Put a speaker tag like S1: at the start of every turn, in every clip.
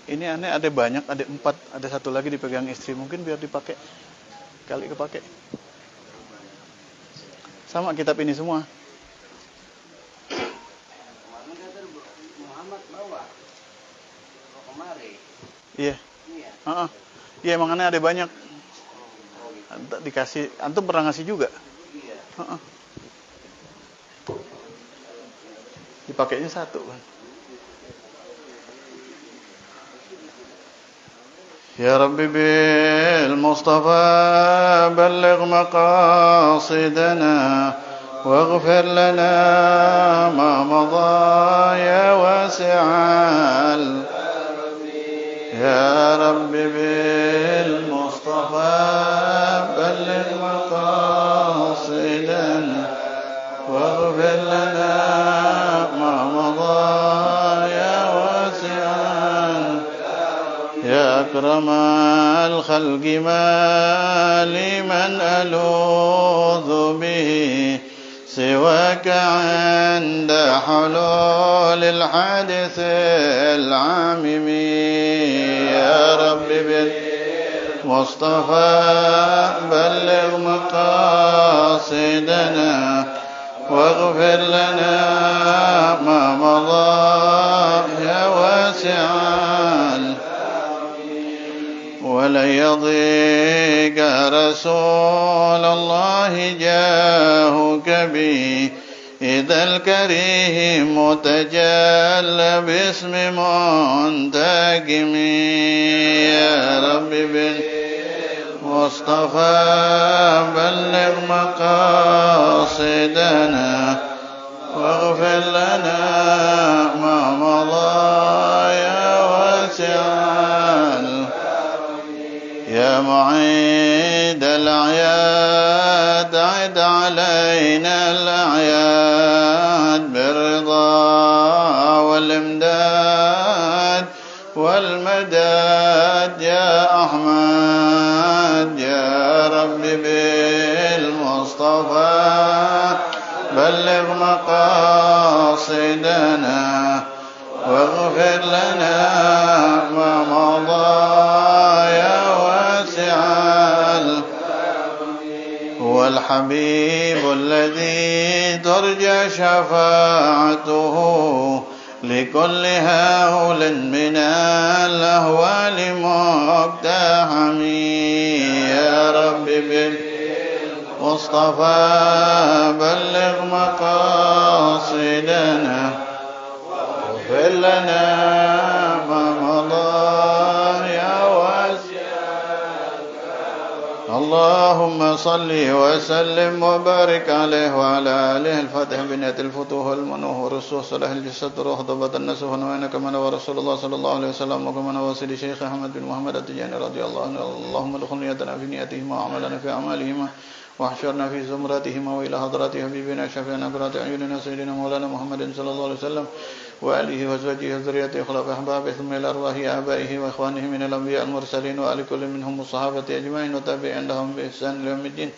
S1: Ini aneh, ada banyak, ada 4, ada 1 lagi dipegang istri, mungkin biar dipakai, kali kepake. Sama kitab ini semua.
S2: Muhammad bawa kemari.
S1: Iya. Iya, emang aneh ada banyak. Dikasih, antum pernah ngasih juga?
S2: Iya.
S1: Dipakainya 1 kan. يا رب بالمصطفى بلغ مقاصدنا واغفر لنا ما مضى يا واسع يا رب بالمصطفى بلغ مقاصدنا واغفر لنا ما مضى يا واسع يا أكرم الخلق ما لمن ألوذ به سواك عند حلول الحادث العامم يا رب بالمصطفى بلغ مقاصدنا واغفر لنا ما مضى يا واسع ولن يضيق رسول الله جاهك بي إذا الكريم تجلى باسم منتقم يا رب بالمصطفى بلغ مقاصدنا واغفر لنا ما مضى يا واسع يا معيد الأعياد عد علينا الأعياد بالرضا والإمداد والمداد يا أحمد يا رب بالمصطفى بلغ مقاصدنا واغفر لنا ما مضى هو الحبيب الذي ترجى شفاعته لكل هول من الأهوال مقتحم يا رب بالمصطفى بلغ مقاصدنا واغفر لنا ما مضى اللهم صل وسلم وبارك عليه وعلى آله الفاتح بنية الفتوح والمنوح والرسول صلاح الجسد روح ضبط النسوح وإنك من ورسول الله صلى الله عليه وسلم وكمن وسيد شيخ أحمد بن محمد التجاني رضي الله عنه اللهم ادخل نيتنا في نياتهما وعملنا في أعمالهما واحشرنا في زمرتهما وإلى حضرات حبيبنا شفيعنا قرة أعيننا سيدنا مولانا محمد صلى الله عليه وسلم وآله وزوجه وذريته خلفاء أحبابه ثم إلى أرواح آبائه وإخوانه من الأنبياء المرسلين وآل كل منهم الصحابة أجمعين وتابعين لهم بإحسان إلى يوم الدين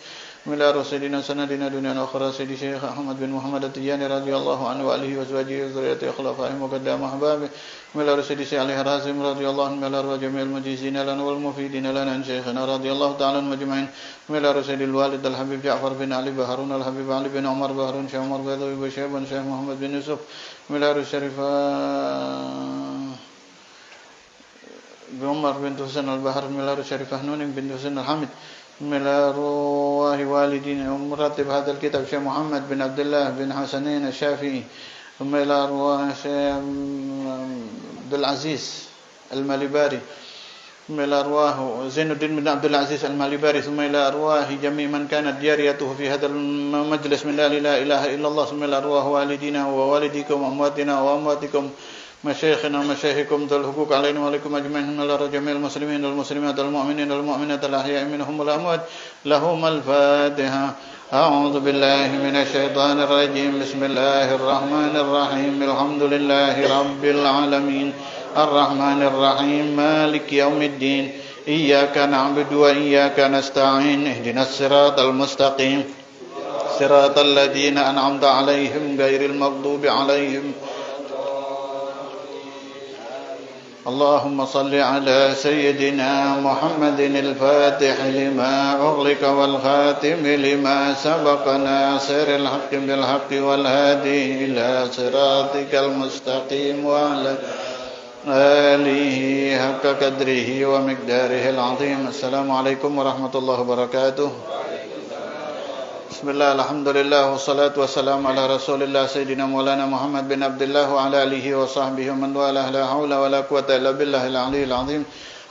S1: من إلى رسولنا سندنا دنيا وآخرة سيدي شيخ أحمد بن محمد التجاني رضي الله عنه وآله وزوجه وذريته خلفائه وقدام أحبابه من إلى رسول سيدي عليه الرازم رضي الله عنه من إلى أرواح جميع المجيزين لنا والمفيدين لنا عن شيخنا رضي الله تعالى عنهم أجمعين من إلى رسول الوالد الحبيب جعفر بن علي بهارون الحبيب علي بن عمر بهارون شيخ عمر بيضاوي بشيخ بن شيخ محمد بن يوسف من إلى الشريفة بعمر بنت حسين البحر من إلى الشريفة نون بنت حسين الحمد من أرواح والدين ومرتب هذا الكتاب شيخ محمد بن عبد الله بن حسنين الشافعي ثم إلى أرواح شيخ عبد العزيز المالباري ثم إلى أرواح زين الدين بن عبد العزيز المالباري ثم إلى أرواح جميع من كانت جاريته في هذا المجلس من لا إله إلا الله ثم إلى أرواح والدينا ووالديكم وأمواتنا وأمواتكم مشايخنا ومشايخكم ذو الحقوق علينا وعليكم أجمعين من جميع المسلمين والمسلمات والمؤمنين والمؤمنات الأحياء منهم والأموات لهم الفاتحة أعوذ بالله من الشيطان الرجيم بسم الله الرحمن الرحيم الحمد لله رب العالمين الرحمن الرحيم مالك يوم الدين إياك نعبد وإياك نستعين اهدنا الصراط المستقيم صراط الذين أنعمت عليهم غير المغضوب عليهم اللهم صل على سيدنا محمد الفاتح لما أغلق والخاتم لما سبق ناصر الحق بالحق والهادي إلى صراطك المستقيم وعلى آله حق قدره ومقداره العظيم. السلام عليكم ورحمة الله وبركاته. Bismillah, alhamdulillah, wassalatu wassalamu ala rasulillah Sayyidina Maulana Muhammad bin Abdullah wa ala alihi wa sahbihi wa man walah, la hawla wa la quwata illa billahil aliyyil azim.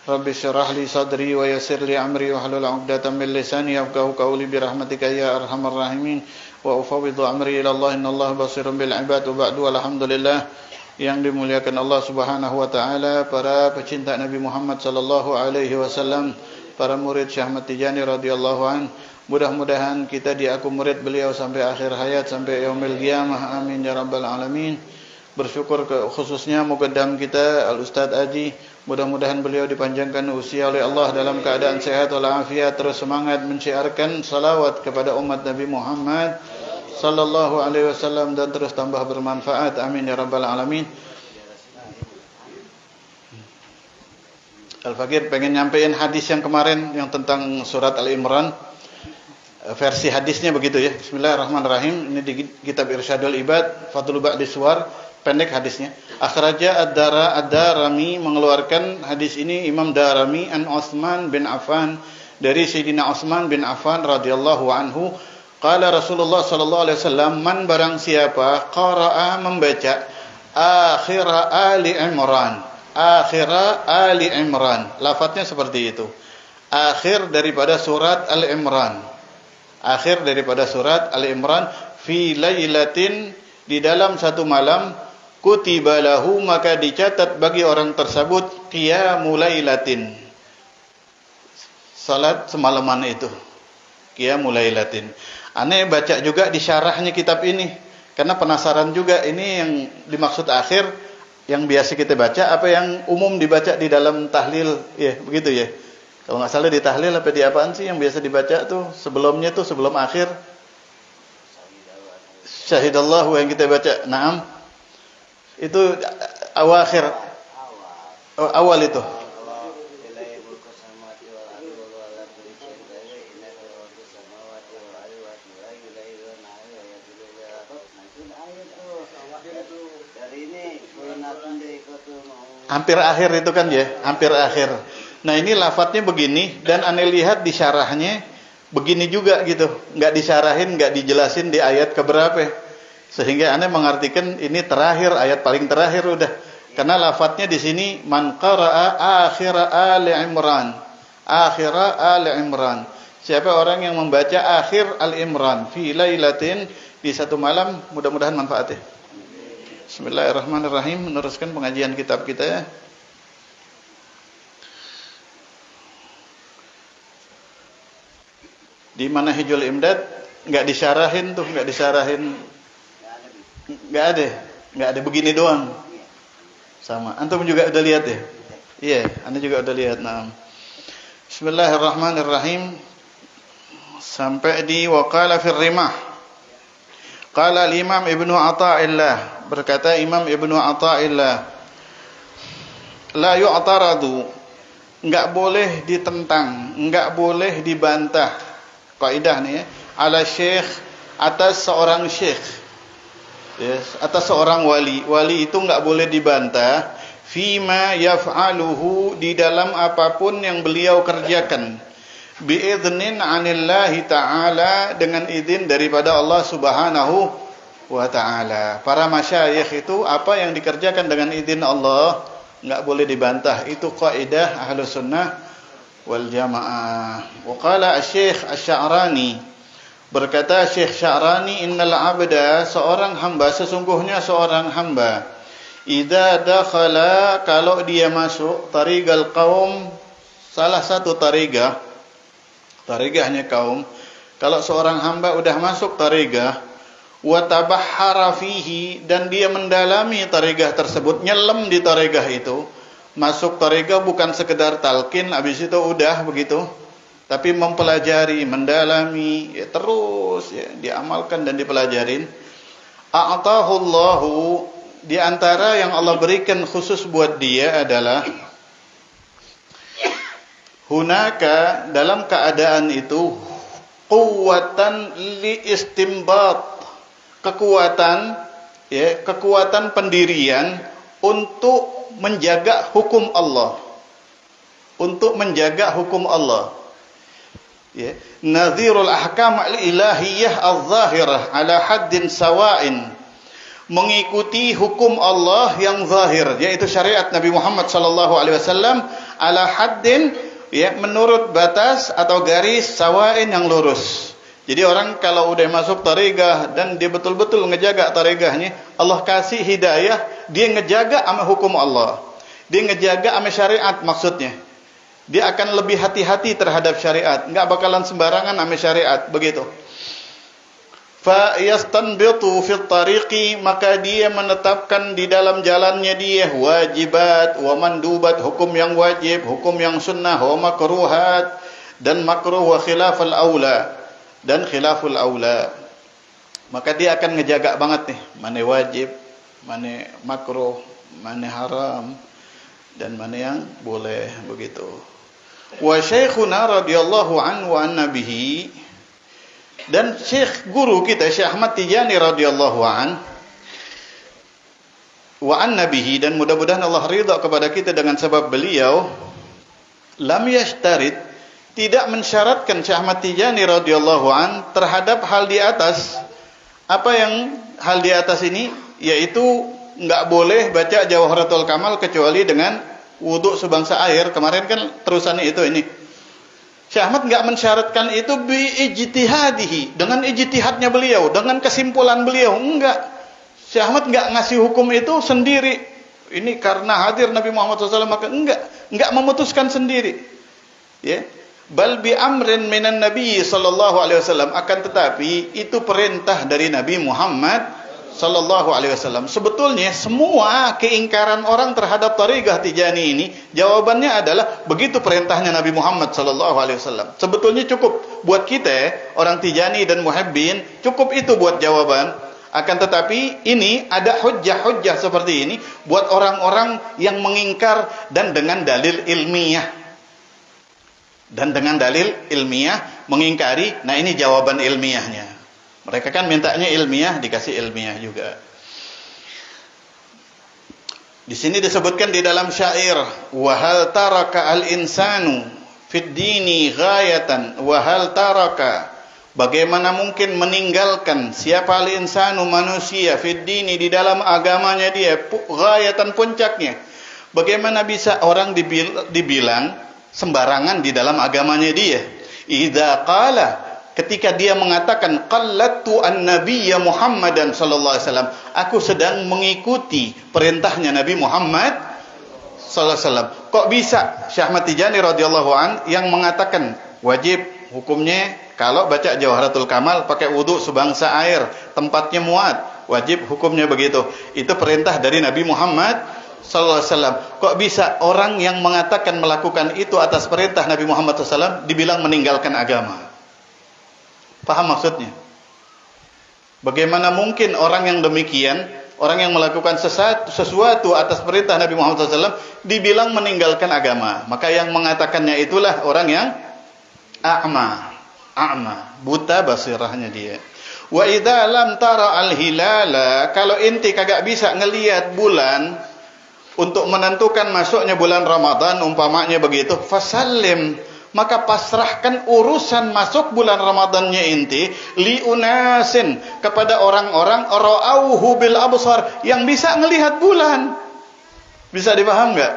S1: Rabbi syrah li sadri wa yassir li amri wa hlul 'uqdatam min lisani yafqahu qawli bi rahmatika ya arhamar rahimin. Wa ufawwidu amri ila Allah, innallaha basirun bil ibad. Wa ba'du, alhamdulillah, yang dimuliakan Allah Subhanahu wa taala, para pecinta Nabi Muhammad sallallahu alaihi wasallam, para murid Syekh Ahmad Tijani radhiyallahu an. Mudah-mudahan kita diaku murid beliau sampai akhir hayat, sampai yaumil qiyamah. Amin ya rabbal alamin. Bersyukur khususnya muqaddam kita Al-Ustadz Aji. Mudah-mudahan beliau dipanjangkan usia oleh Allah dalam keadaan sehat walafiat, terus semangat menciarkan salawat kepada umat Nabi Muhammad sallallahu alaihi wasallam dan terus tambah bermanfaat. Amin ya rabbal alamin. Al-Fakir pengen nyampein hadis yang kemarin yang tentang surat Al-Imran. Versi hadisnya begitu ya. Bismillahirrahmanirrahim. Ini di kitab Irsyadul Ibad, Fadlul Ba'di Suwar, pendek hadisnya. Akhraja Ad-Darami, mengeluarkan hadis ini Imam Darami an Utsman bin Affan, dari Sayyidina Utsman bin Affan radhiyallahu anhu. Qala Rasulullah sallallahu alaihi wasallam, man barang siapa qara'a membaca akhir Ali Imran. Akhir Ali Imran. Lafadznya seperti itu. Akhir daripada surat Al-Imran. Akhir daripada surat Al-Imran, fi lailatin, di dalam satu malam, kutiba lahu, maka dicatat bagi orang tersebut qiyamul lailatin, salat semalaman itu, qiyamul lailatin. Aneh baca juga di syarahnya kitab ini, karena penasaran juga ini yang dimaksud akhir yang biasa kita baca apa yang umum dibaca di dalam tahlil, ya begitu ya. Kalau nggak salah di tahlil apa di apaan sih yang biasa dibaca tuh sebelumnya tuh, sebelum akhir? Syahidallahu yang kita baca. Naam. Itu awakhir. Awal itu. Hampir akhir itu kan ya, hampir akhir. Nah ini lafadznya begini, dan aneh lihat di syarahnya begini juga gitu, nggak disyarahin, nggak dijelasin di ayat keberapa, sehingga aneh mengartikan ini terakhir, ayat paling terakhir udah, karena lafadznya di sini man qara'a akhir Ali Imran, akhir Ali Imran. Siapa orang yang membaca akhir Al-Imran fi lailatin, di satu malam, mudah-mudahan manfaatnya. Bismillahirrahmanirrahim. Meneruskan pengajian kitab kita ya. Di mana Hijul Imdad nggak disyarahin tuh, nggak disyarahin, nggak ada begini doang. Sama. Antum juga udah lihat ya? Iya, Anda juga udah lihat. Nah, Bismillahirrahmanirrahim. Sampai di waqala fir rimah. Qala al-Imam Ibnu Athaillah, berkata Imam Ibnu Athaillah, la yu'taradu, enggak boleh ditentang, enggak boleh dibantah. Kaidah nih ya, ala syekh, atas seorang syekh, yes, atas seorang wali. Wali itu enggak boleh dibantah fima yaf'aluhu, di dalam apapun yang beliau kerjakan, bi'idhnin 'anillahi ta'ala, dengan izin daripada Allah Subhanahu wa ta'ala. Para masyayikh itu apa yang dikerjakan dengan izin Allah enggak boleh dibantah. Itu kaidah Ahlus Sunnah wal Jamaah. Wa qala Asy-Syaikh Asy-Sya'rani, berkata Syekh Sya'rani, innal 'abda, seorang hamba, sesungguhnya seorang hamba, idza dakhala, kalau dia masuk, tariqal qaum, salah satu tariqah, tarigahnya kaum, kalau seorang hamba udah masuk tarigah, wa tabahhara fihi, dan dia mendalami tarigah tersebut, nyelam di tarigah itu. Masuk tarigah bukan sekedar talqin habis itu udah begitu, tapi mempelajari, mendalami, ya, terus ya, diamalkan dan dipelajarin. A'tahullahu, di antara yang Allah berikan khusus buat dia adalah hunaka, dalam keadaan itu, quwwatan li istimbat, kekuatan, ya, kekuatan pendirian untuk menjaga hukum Allah, untuk menjaga hukum Allah, ya, nadhirul ahkam al-ilahiyah al-zahirah ala haddin sawa'in, mengikuti hukum Allah yang zahir, yaitu syariat Nabi Muhammad sallallahu alaihi wasallam, ala haddin, ya, menurut batas atau garis sawa'in, yang lurus. Jadi orang kalau udah masuk tarekat dan dia betul-betul ngejaga tarekatnya, Allah kasih hidayah, dia ngejaga sama hukum Allah, dia ngejaga sama syariat, maksudnya dia akan lebih hati-hati terhadap syariat, nggak bakalan sembarangan sama syariat, begitu. Fa yastanbitu fit tariqi, maka dia menetapkan di dalam jalannya dia wajibat wa mandubat, hukum yang wajib, hukum yang sunnah, wa makruhat, dan makruh, wa khilafal aula, dan khilaful aula. Maka dia akan ngejaga banget nih, mana wajib, mana makruh, mana haram, dan mana yang boleh, begitu. Wa syekhuna radhiyallahu anhu wa an nabihi, dan syekh guru kita Syekh Ahmad Tijani radhiyallahu an wa an nabihi, dan mudah-mudahan Allah ridha kepada kita dengan sebab beliau, lam yashtarit, tidak mensyaratkan Syekh Ahmad Tijani radhiyallahu an terhadap hal di atas. Apa yang hal di atas ini? Yaitu nggak boleh baca Jawharatul Kamal kecuali dengan wudu sebangsa air. Kemarin kan terusannya itu ini. Syekh Ahmad nggak mensyaratkan itu bi ijtihadihi, dengan ijtihadnya beliau, dengan kesimpulan beliau, enggak. Syekh Ahmad nggak ngasih hukum itu sendiri. Ini karena hadir Nabi Muhammad SAW, maka enggak memutuskan sendiri. Ya. Bal bi amrin minan Nabi sallallahu alaihi wasallam, akan tetapi itu perintah dari Nabi Muhammad sallallahu alaihi wasallam. Sebetulnya semua keingkaran orang terhadap tarekat Tijani ini jawabannya adalah begitu perintahnya Nabi Muhammad sallallahu alaihi wasallam. Sebetulnya cukup buat kita orang Tijani dan muhibbin, cukup itu buat jawaban. Akan tetapi ini ada hujjah-hujjah seperti ini buat orang-orang yang mengingkar dan dengan dalil ilmiah. Dan dengan dalil ilmiah mengingkari. Nah, ini jawaban ilmiahnya. Mereka kan mintanya ilmiah, dikasih ilmiah juga. Di sini disebutkan di dalam syair, wa hal taraka al insanu fid dini ghayatan, wa hal taraka, bagaimana mungkin meninggalkan siapa al insanu, manusia, fid dini, di dalam agamanya dia, ghayatan, puncaknya. Bagaimana bisa orang dibilang sembarangan di dalam agamanya dia? Idza qala, ketika dia mengatakan qallattu an-nabiyya Muhammadan sallallahu alaihi wasallam, aku sedang mengikuti perintahnya Nabi Muhammad sallallahu alaihi wasallam. Kok bisa Syekh Ahmad Tijani radhiyallahu an yang mengatakan wajib hukumnya kalau baca Jawharatul Kamal pakai wudu sebangsa air, tempatnya muat, wajib hukumnya begitu. Itu perintah dari Nabi Muhammad sallallahu alaihi wasallam. Kok bisa orang yang mengatakan melakukan itu atas perintah Nabi Muhammad SAW dibilang meninggalkan agama? Paham maksudnya? Bagaimana mungkin orang yang demikian, orang yang melakukan sesuatu atas perintah Nabi Muhammad SAW dibilang meninggalkan agama? Maka yang mengatakannya itulah orang yang a'ma, buta basirahnya dia. Wa idza lam tara al-hilala, kalau inti kagak bisa ngelihat bulan untuk menentukan masuknya bulan Ramadan, umpamanya begitu, fasallim, maka pasrahkan urusan masuk bulan Ramadannya inti li unasin, kepada orang-orang ra'auhu bil absar, yang bisa ngelihat bulan. Bisa dipaham nggak?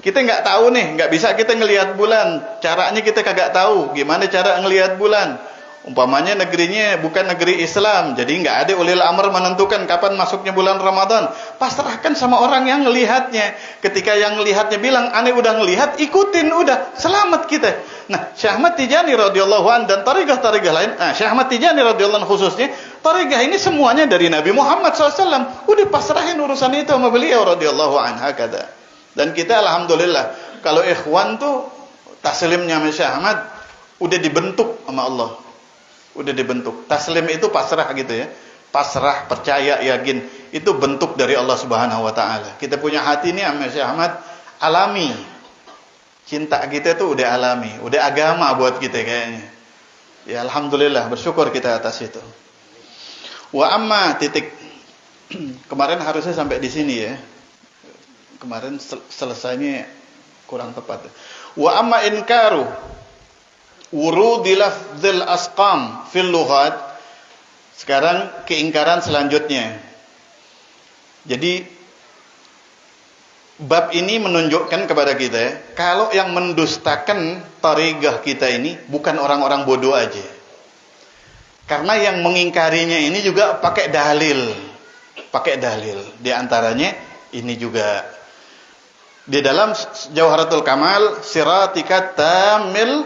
S1: Kita nggak tahu nih, nggak bisa kita ngelihat bulan, caranya kita kagak tahu gimana cara ngelihat bulan. Umpamanya negerinya bukan negeri Islam, jadi nggak ada ulil amr menentukan kapan masuknya bulan Ramadan. Pasrahkan sama orang yang ngelihatnya. Ketika yang ngelihatnya bilang, aneh udah ngelihat, ikutin, udah, selamat kita. Nah, Syekh Ahmad Tijani radhiyallahu an dan tarekat-tarekat lain, Syekh Ahmad Tijani radhiyallahu an khususnya, tarekat ini semuanya dari Nabi Muhammad SAW. Udah pasrahin urusan itu sama beliau radhiyallahu an, hakada. Dan kita alhamdulillah, kalau ikhwan tuh taslimnya sama Syekh Ahmad udah dibentuk sama Allah. Udah dibentuk. Taslim itu pasrah gitu ya. Pasrah, percaya, yakin. itu bentuk dari Allah Subhanahu wa taala. Kita punya hati ini sama Syekh Ahmad alami. Cinta kita tuh udah alami, udah agama buat kita kayaknya. Ya alhamdulillah, bersyukur kita atas itu. Wa amma titik. Kemarin harusnya sampai di sini ya. Kemarin selesainya kurang tepat. Wa amma inkaru wurudi lafdzil asqam fil lughat. Sekarang keingkaran selanjutnya. Jadi bab ini menunjukkan kepada kita, kalau yang mendustakan tariqah kita ini bukan orang-orang bodoh aja. Karena yang mengingkarinya ini juga pakai dalil. Pakai dalil. Di antaranya ini juga. Di dalam Jauharatul Kamal, Siratika Tamil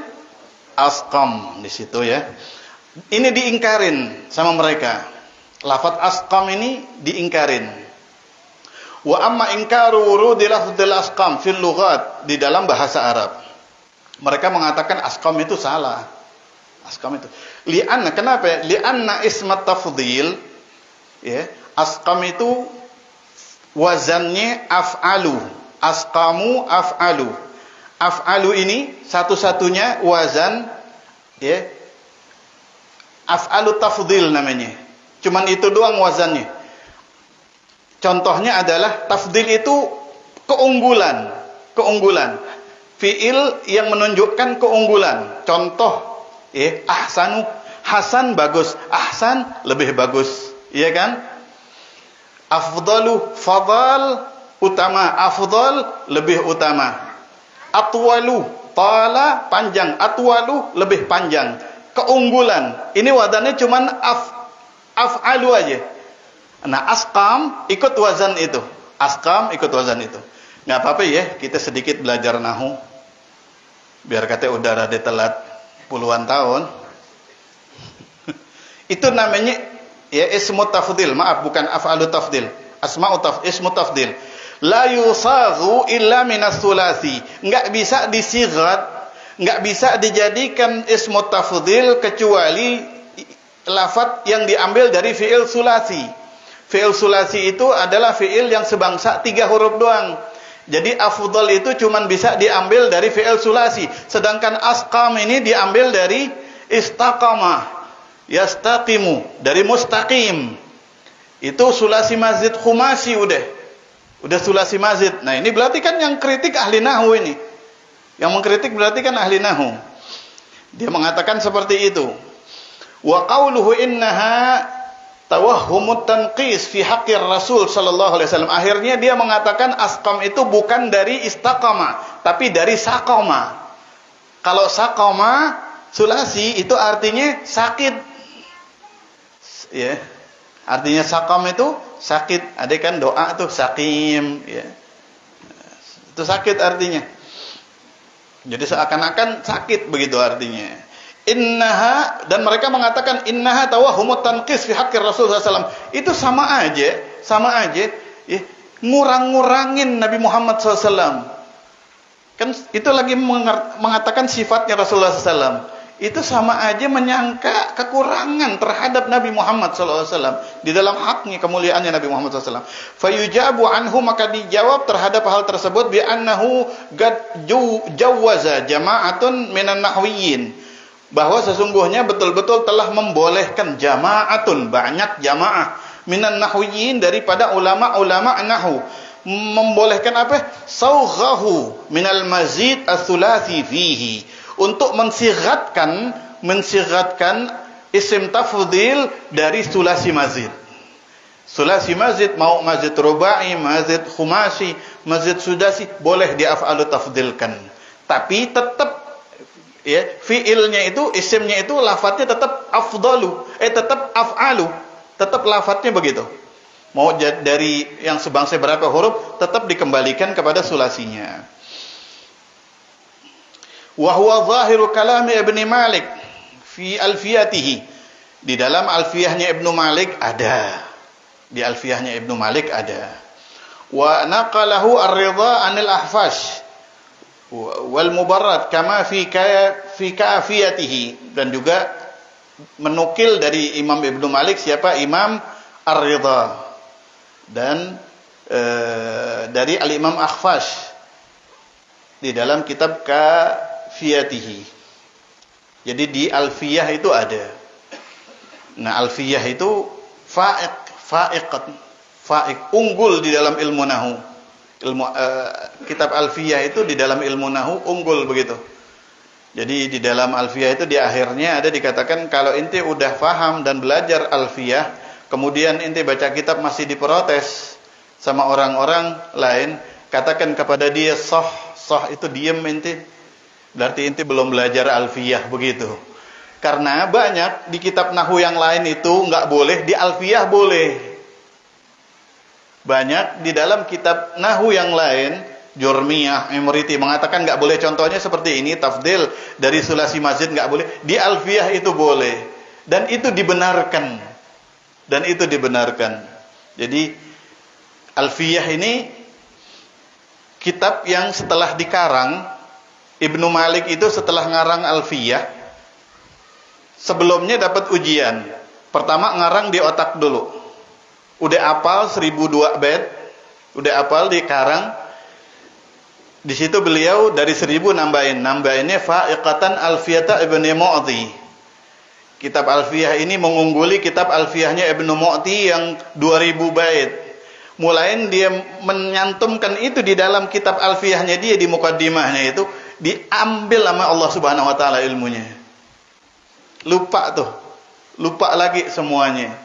S1: Asqam. Di situ ya. Ini diingkarin sama mereka. Lafaz asqam ini diingkarin. Wa amma inkaru wurudi lafdzil asqam fil lughat, di dalam bahasa Arab. Mereka mengatakan asqam itu salah. Asqam itu. Li'anna, kenapa? Li'anna ismat tafdhil, ya. Asqam itu wazannya af'alu. Asqamu af'alu. Af'alu ini satu-satunya wazan, ya. Af'alu tafdhil namanya. Cuman itu doang wazannya. Contohnya adalah tafdhil itu keunggulan, keunggulan. Fiil yang menunjukkan keunggulan. Contoh, ya, ahsanu, hasan bagus, ahsan lebih bagus, iya kan? Afdalu, fadal utama, afdal lebih utama. Atwalu, tala panjang, atwalu lebih panjang. Keunggulan. Ini wadannya cuman af'alu aja. Nah, asqam ikut wazan itu. Asqam ikut wazan itu. Nggak apa-apa ya, kita sedikit belajar nahu. Biar kata udah rada telat puluhan tahun. Itu namanya ya ismu tafdhil. Maaf, bukan af'alu tafdhil. Asma'u tafdhil, ismu tafdhil. La yusaghu illa minas sulasi. Nggak bisa disighat, nggak bisa dijadikan ismu tafdhil kecuali lafaz yang diambil dari fi'il sulasi. Fi'il sulasi itu adalah fi'il yang sebangsa 3 huruf doang. Jadi afdal itu cuman bisa diambil dari fi'il sulasi. Sedangkan asqam ini diambil dari istaqamah. Yastaqimu. Dari mustaqim. Itu sulasi mazid khumasi udah. Udah sulasi mazid. Nah ini berarti kan yang kritik ahli nahu ini. Yang mengkritik berarti kan ahli nahu. Dia mengatakan seperti itu. Wa qawluhu innaha tawahhumut tanqis fi haqqir Rasul sallallahu alaihi wasallam. Akhirnya dia mengatakan asqam itu bukan dari istaqama, tapi dari saqama. Kalau saqama sulasi itu artinya sakit. Ya. Artinya saqam itu sakit. Ada kan doa tuh sakim, ya. Itu sakit artinya. Jadi seakan-akan sakit begitu artinya. Innaha, dan mereka mengatakan innaha tawahhumut tanqis fi haqqir Rasul sallallahu alaihi wasallam. Itu sama aja ya, ngurang-ngurangin Nabi Muhammad SAW. Kan itu lagi mengatakan sifatnya Rasulullah SAW. Itu sama aja menyangka kekurangan terhadap Nabi Muhammad SAW di dalam haknya, kemuliaannya Nabi Muhammad SAW. Fayujabu anhu, maka dijawab terhadap hal tersebut bi annahu qad jawaza jama'atun minan nahwiyyin, bahwa sesungguhnya betul-betul telah membolehkan jama'atun, banyak jamaah minan nahwiyyin, daripada ulama-ulama nahwu, membolehkan apa? Saughahu minal mazid as-sulasi fihi, untuk mensigatkan isim tafdhil dari sulasi mazid. Sulasi mazid, mau mazid rubai, mazid khumasi, mazid sudasi, boleh diaf'alu tafdhilkan. Tapi tetap ya, fiilnya itu, isimnya itu lafadznya tetap afdalu, tetap af'alu, tetap lafadznya begitu. Mau dari yang sebangsa berapa huruf, tetap dikembalikan kepada sulasinya. Wa huwa zahiru kalami Ibnu Malik fi alfiyatihi. Di dalam alfiyahnya Ibnu Malik ada. Di alfiyahnya Ibnu Malik ada. Wa naqalahu ar-Ridha 'anil Ahfash wal Mubarrad kama fi kafiyatihi, dan juga menukil dari Imam Ibnu Malik siapa? Imam Ar-Ridha. dan dari Al-Imam Akhfash di dalam kitab Kafiyatihi. Jadi di Alfiyah itu ada. Nah, Alfiyah itu fa'iq, unggul di dalam ilmu nahu. Kitab Alfiyah itu di dalam ilmu nahu unggul begitu. Jadi di dalam Alfiyah itu di akhirnya ada dikatakan kalau inti udah faham dan belajar Alfiyah, kemudian inti baca kitab masih diprotes sama orang-orang lain, katakan kepada dia sah itu diem inti. Berarti inti belum belajar Alfiyah begitu. Karena banyak di kitab nahu yang lain itu nggak boleh, di Alfiyah boleh. Banyak di dalam kitab nahu yang lain, Jurmiyah, Imriti mengatakan nggak boleh. Contohnya seperti ini, tafdil dari sulasi mazid nggak boleh. Di Alfiyah itu boleh, dan itu dibenarkan. Jadi Alfiyah ini kitab yang setelah dikarang, Ibnu Malik itu setelah ngarang Alfiyah, sebelumnya dapat ujian. Pertama ngarang di otak dulu. Udah hafal 1002 bait, udah hafal dikarang. Di situ beliau dari 1000 nambahinnya fa'iqatan Alfiyata Ibnu Mu'ti. Kitab Alfiyah ini mengungguli kitab Alfiyahnya Ibnu Mu'ti yang 2000 bait. Mulai dia menyantumkan itu di dalam kitab Alfiyahnya dia, di mukaddimahnya itu diambil sama Allah Subhanahu wa taala ilmunya. Lupa lagi semuanya.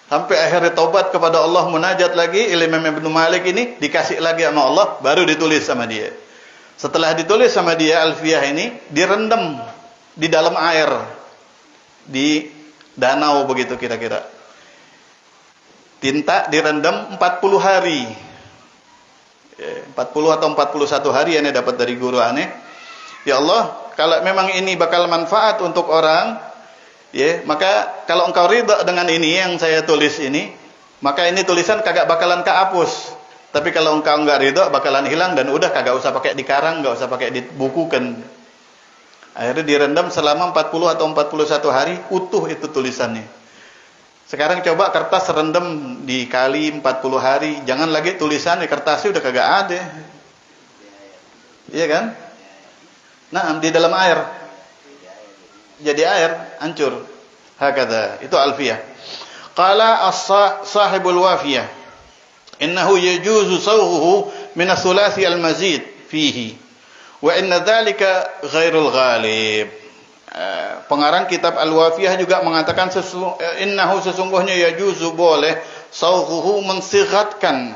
S1: Sampai akhirnya taubat kepada Allah, munajat lagi, Imam Ibnu Malik ini dikasih lagi sama Allah, baru ditulis sama dia. Setelah ditulis sama dia, Alfiyah ini direndam di dalam air, di danau begitu kira-kira. Tinta direndam 40 hari. 40 atau 41 hari yang dapat dari guru aneh. Ya Allah, kalau memang ini bakal manfaat untuk orang, ya, maka kalau engkau ridha dengan ini yang saya tulis ini, maka ini tulisan kagak bakalan kehapus. Tapi kalau engkau enggak ridha, bakalan hilang dan udah kagak usah pakai dikarang, enggak usah pakai dibukukan. Akhirnya direndam selama 40 atau 41 hari utuh itu tulisannya. Sekarang coba kertas rendam dikali 40 hari, jangan lagi tulisan di kertasnya udah kagak ada. Iya kan? Nah, di dalam air. Jadi air, hancur. Hakadha, itu Alfiyah. Qala sahibul wafiyah, innahu yajuzu sawhuhu min as-sulasi al-mazid fihi, wa inna dhalika ghairul ghalib. Pengarang kitab Al-Wafiyah juga mengatakan innahu sesungguhnya yajuzu boleh sawhuhu mensighatkan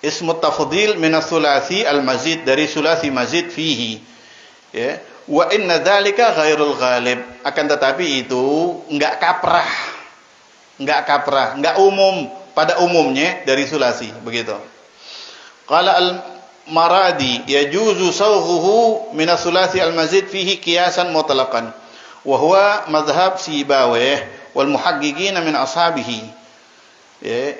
S1: ismu tafdhil min as-sulasi al-mazid dari sulasi mazid fihi, ya. Wa inna dzalika ghairul ghalib, akan tetapi itu enggak kaprah, enggak umum pada umumnya dari sulasi begitu. Qala al-Maradi yajuzu sawghuhu min as-sulasi al-mazid fihi qiyasan mutlaqan wa huwa madhhab Sibawayh wal muhaqqiqin min ashabihi. Ya,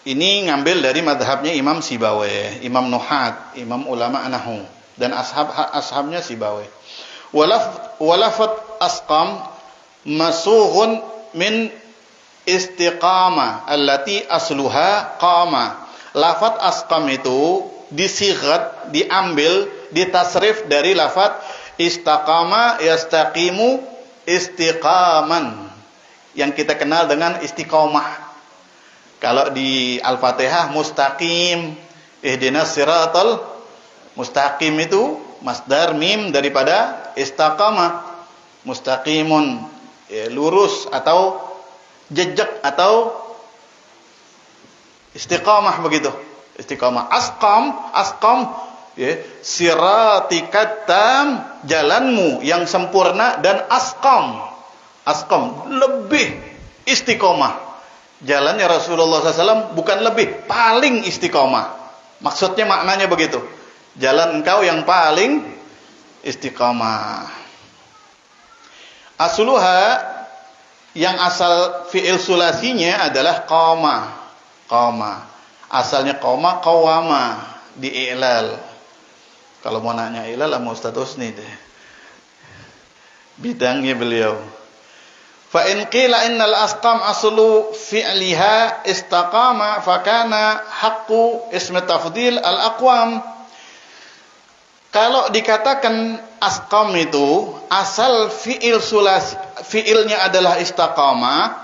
S1: ini ngambil dari madhabnya Imam Sibawayh, Imam Nuhat, Imam ulama Nahu, dan ashabnya Sibawayh. Walafat asqam masughun min istiqamah allati asluha qama. Lafat asqam itu disighat, diambil, ditasrif dari lafat istaqama yastaqimu istiqaman, yang kita kenal dengan istiqomah. Kalau di Al-Fatihah mustaqim, ihdinas siratal mustaqim itu masdar mim daripada istaqama, mustaqimun, ya, lurus atau jejak atau istiqamah begitu. Istiqamah. Asqam, ya, siratikat tam, jalanmu yang sempurna, dan asqam lebih istiqamah. Jalannya Rasulullah SAW bukan lebih, paling istiqamah. Maksudnya maknanya begitu. Jalan engkau yang paling istiqamah. Asluha, yang asal fi'il sulasinya adalah qama. Asalnya qawama di i'lal. Kalau mau nanya i'lal sama Ustaz Husni deh. Bidangnya beliau. Fa in qila innal asqam aslu fi'liha istaqama fakana haqqu ismi tafdil al-aqwam. Kalau dikatakan asqam itu asal fi'ilnya adalah istaqama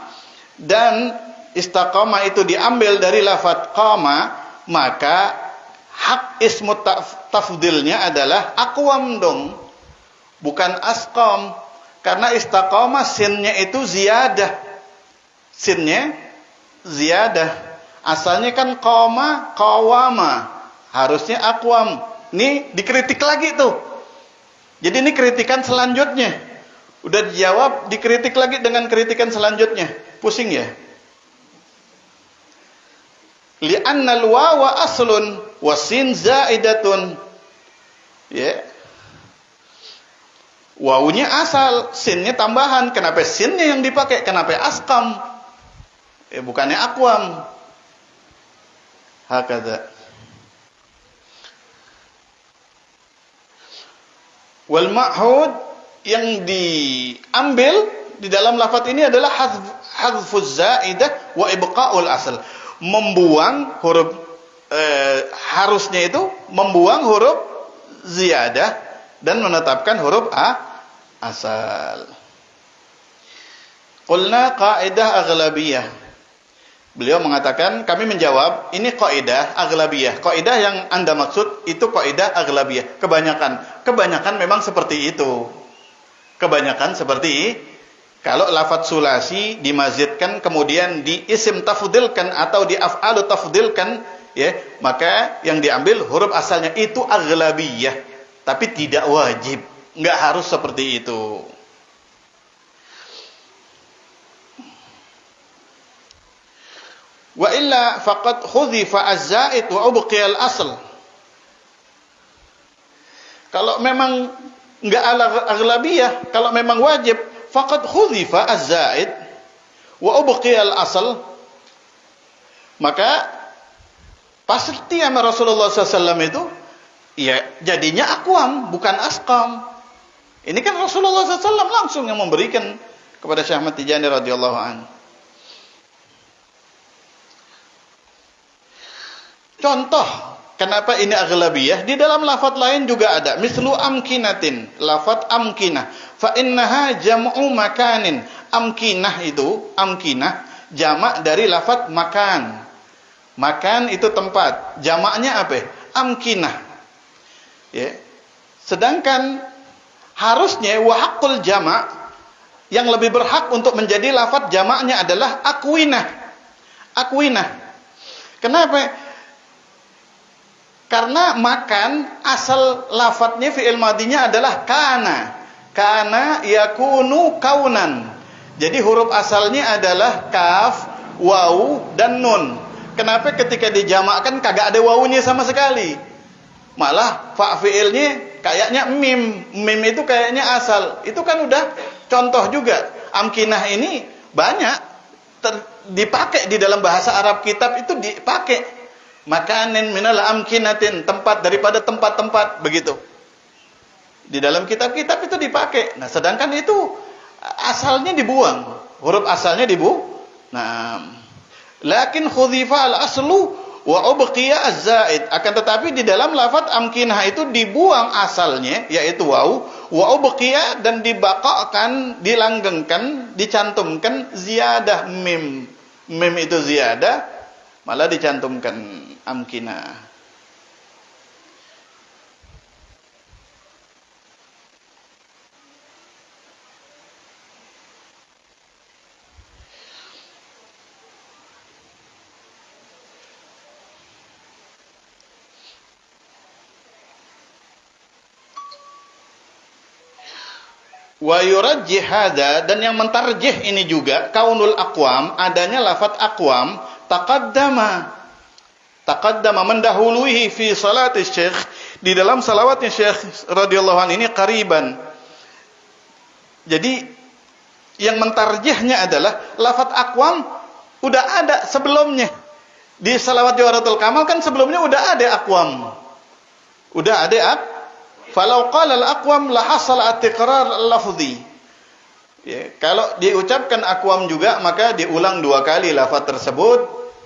S1: dan istaqama itu diambil dari lafaz qama, maka hak ismu tafdilnya adalah aqwam dong, bukan asqam. Karena istaqamah sinnya itu ziyadah. Sinnya ziyadah. Asalnya kan qama, qawama. Harusnya aqwam. Ini dikritik lagi tuh. Jadi ini kritikan selanjutnya. Udah dijawab, dikritik lagi dengan kritikan selanjutnya. Pusing ya? Li'anna al-wawa aslun wa sin zaidatun. Ya. Wawunya asal, sinnya tambahan. Kenapa sinnya yang dipakai? Kenapa asqam? Bukannya aqwam. Hakadha. Wal ma'hud yang diambil di dalam lafaz ini adalah hadzfuz zaidah wa ibqa'ul asal. Membuang huruf harusnya itu membuang huruf ziyadah dan menetapkan huruf asal. Qulna qaidah aghlabiyah. Beliau mengatakan, kami menjawab, ini qaidah aghlabiyah. Qaidah yang Anda maksud itu qaidah aghlabiyah. Kebanyakan memang seperti itu. Kebanyakan seperti kalau lafaz sulasi dimazidkan kemudian di isim tafdilkan atau di af'alu tafdilkan, ya, maka yang diambil huruf asalnya itu aghlabiyah. Tapi tidak wajib, nggak harus seperti itu. Wa illa faqad khudzifa az-zaid wa ubqiya al-asl. Kalau memang nggak aghlabiyah, kalau memang wajib, faqad khudzifa az-zaid wa ubqiya al-asl, maka pasti sama Rasulullah SAW itu ya jadinya aqwam, bukan asqam. Ini kan Rasulullah SAW langsung yang memberikan kepada Syekh Ahmad Tijani radhiyallahu anhu. Contoh kenapa ini aghlabiyah, di dalam lafaz lain juga ada. Mislu amkinatin, lafaz amkinah. Fa innaha jam'u makanin. Amkinah itu, amkinah jamak dari lafaz makan. Makan itu tempat. Jamaknya apa? Amkinah. Ya. Sedangkan harusnya wa haqqul jama' yang lebih berhak untuk menjadi lafaz jamaknya adalah akwinah. Akwinah. Kenapa? Karena makan asal lafadznya fi'il madinya adalah kana. Kana yakunu kaunan. Jadi huruf asalnya adalah kaf, waw dan nun. Kenapa ketika dijamakkan kagak ada wawunya sama sekali? Malah fa fi'ilnya kayaknya mim. Mim itu kayaknya asal. Itu kan udah contoh juga. Amkinah ini banyak dipakai di dalam bahasa Arab, kitab itu dipakai. Makanin minal amkinatin, tempat daripada tempat-tempat, begitu. Di dalam kitab-kitab itu dipakai. Nah, sedangkan itu asalnya dibuang. Huruf asalnya dibuang. Nah, lakin khudzifa al-aslu wa ubqiya az-zaid. Akan tetapi di dalam lafaz amkinah itu dibuang asalnya, yaitu waw, wa ubqiya, dan dibaqakan, dilanggengkan, dicantumkan ziyadah mim. Mim itu ziyadah, malah dicantumkan amkinah. Wa yurajjih hadza, dan yang mentarjih ini juga kaunul aqwam, adanya lafaz aqwam taqaddama mendahului fi salati syekh, di dalam salawatnya Syekh radhiyallahu anhu ini qariban. Jadi yang mentarjihnya adalah lafaz aqwam udah ada sebelumnya. Di salawat Jawharatul Kamal kan sebelumnya udah ada aqwam. Udah ada falau qala al-aqwam la hasal at-tiqrar al-lafzi. Ya, kalau diucapkan aqwam juga maka diulang 2 kali lafaz tersebut,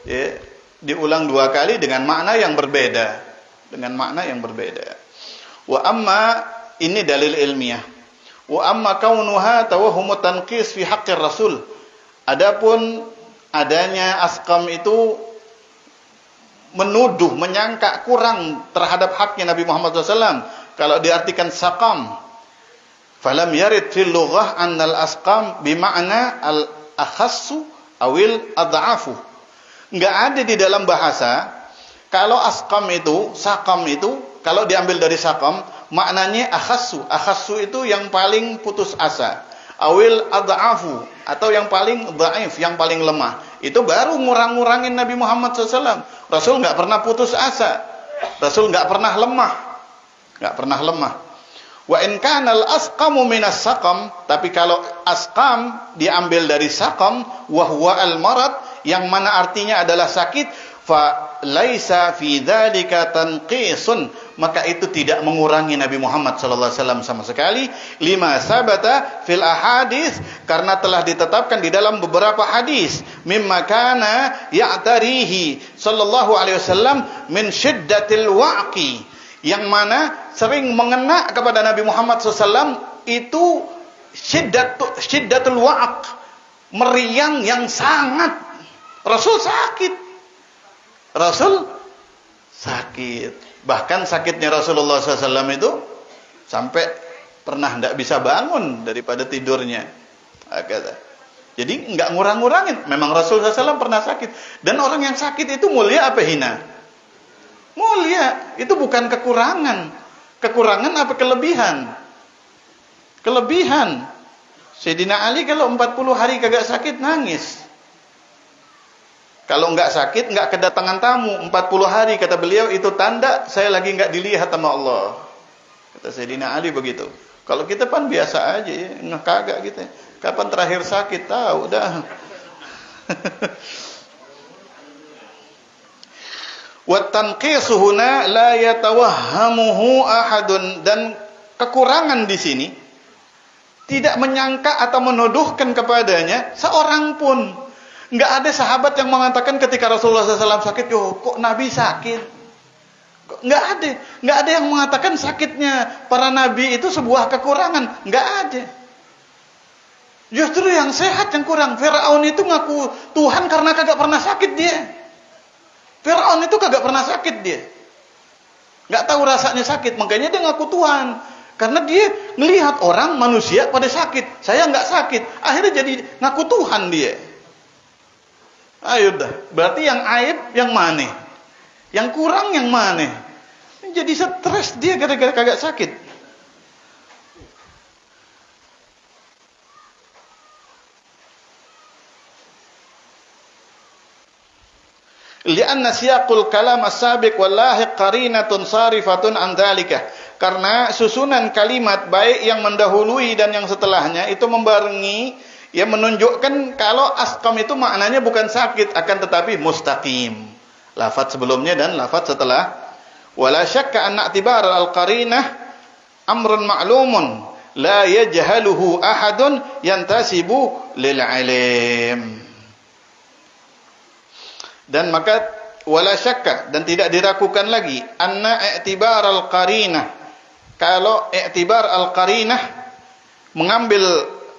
S1: ya, diulang 2 kali dengan makna yang berbeda. Dengan makna yang berbeda. Wa amma, ini dalil ilmiah. Wa amma kaunuha tawahhumu tanqis fi haqqir rasul. Adapun adanya asqam itu menuduh, menyangka kurang terhadap haknya Nabi Muhammad SAW. Kalau diartikan saqam, falam yarid fil lughah annal asqam bima'na al-akhassu awil adha'afu. Enggak ada di dalam bahasa kalau asqam itu, saqam itu kalau diambil dari saqam maknanya akhassu. Akhassu itu yang paling putus asa. Awil adha'afu atau yang paling dhaif, yang paling lemah. Itu baru ngurang-ngurangin Nabi Muhammad SAW. Rasul enggak pernah putus asa. Rasul enggak pernah lemah. Enggak pernah lemah. Wa in kana al-asqamu minas saqam, tapi kalau asqam diambil dari saqam, wa huwa al-marad, yang mana artinya adalah sakit, fa laisa fi dzalika tanqisun, maka itu tidak mengurangi Nabi Muhammad sallallahu alaihi wasallam sama sekali, lima sabata fil ahadits, karena telah ditetapkan di dalam beberapa hadis, mimma kana ya'tarihi sallallahu alaihi wasallam min syiddatil wa'qi, yang mana sering mengena kepada Nabi Muhammad SAW itu syiddatul wa'q, meriang yang sangat. Rasul sakit. Rasul sakit. Bahkan sakitnya Rasulullah SAW itu sampai pernah tidak bisa bangun daripada tidurnya. Jadi nggak ngurang-ngurangin. Memang Rasulullah SAW pernah sakit. Dan orang yang sakit itu mulia apa hina? Mulia. Itu bukan kekurangan. Kekurangan apa kelebihan? Kelebihan. Sayyidina Ali kalau 40 hari kagak sakit nangis. Kalau enggak sakit, enggak kedatangan tamu 40 hari, kata beliau, itu tanda saya lagi enggak dilihat sama Allah. Kata Sayyidina Ali begitu. Kalau kita pan biasa aja ya, kagak gitu. Kapan terakhir sakit tahu dah. Wa tanqisu huna la yatawahhamuhu ahadun, dan kekurangan di sini tidak menyangka atau menuduhkan kepadanya seorang pun. Enggak ada sahabat yang mengatakan ketika Rasulullah SAW sakit, yo kok Nabi sakit? Enggak ada. Enggak ada yang mengatakan sakitnya para Nabi itu sebuah kekurangan. Enggak ada. Justru yang sehat yang kurang. Fir'aun itu ngaku Tuhan karena kagak pernah sakit dia. Fir'aun itu kagak pernah sakit dia. Enggak tahu rasanya sakit. Makanya dia ngaku Tuhan. Karena dia melihat orang manusia pada sakit. Saya enggak sakit. Akhirnya jadi ngaku Tuhan dia. Ayo dah, berarti yang aib yang mana? Yang kurang yang mana? Jadi stres dia gara-gara kagak sakit. Lianna siyaqul kalam as-sabiq wal lahiq qarinatun sarifatun an dzalika. Karena susunan kalimat baik yang mendahului dan yang setelahnya itu membarengi, yang menunjukkan kalau asqam itu maknanya bukan sakit, akan tetapi mustaqim. Lafaz sebelumnya dan lafaz setelah. Wala syakka anna i'tibar al-qarinah amrun ma'lumun la yajhaluhu ahadun yantasibu lil ilim. Dan maka wala syakka, dan tidak diragukan lagi, anna i'tibar al-qarinah, kalau i'tibar al-qarinah mengambil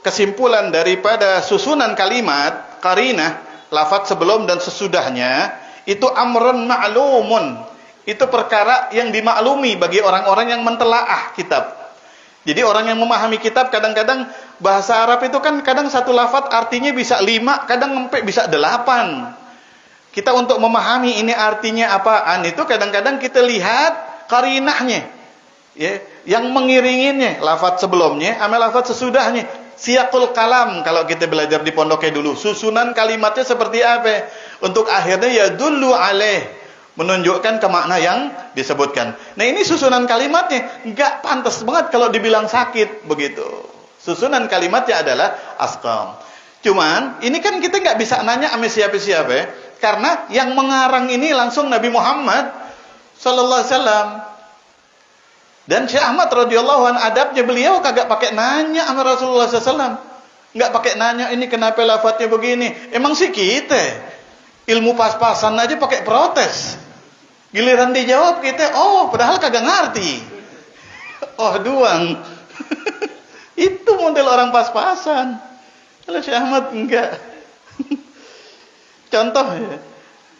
S1: kesimpulan daripada susunan kalimat qarinah, lafaz sebelum dan sesudahnya, itu amrun ma'lumun, itu perkara yang dimaklumi bagi orang-orang yang mentelaah kitab. Jadi orang yang memahami kitab, kadang-kadang bahasa Arab itu kan kadang satu lafaz artinya bisa 5, kadang sampai bisa 8. Kita untuk memahami ini artinya apaan, itu kadang-kadang kita lihat qarinahnya, ya, yang mengiringinya, lafaz sebelumnya sama lafaz sesudahnya. Siyaqul kalam, kalau kita belajar di pondoknya dulu, susunan kalimatnya seperti apa, untuk akhirnya ya dulu alaih, menunjukkan ke makna yang disebutkan. Nah ini susunan kalimatnya enggak pantas banget kalau dibilang sakit begitu. Susunan kalimatnya adalah asqam. Cuman ini kan kita enggak bisa nanya sama siapa-siapa, karena yang mengarang ini langsung Nabi Muhammad sallallahu alaihi wasallam. Dan Syekh Ahmad radhiyallahu anhu, adabnya beliau kagak pakai nanya sama Rasulullah SAW. Nggak pakai nanya ini kenapa lafadznya begini. Emang sih kita ilmu pas-pasan aja pakai protes. Giliran dijawab kita, oh padahal kagak ngerti. Oh doang. Itu model orang pas-pasan. Kalau Syekh Ahmad enggak. Contoh ya.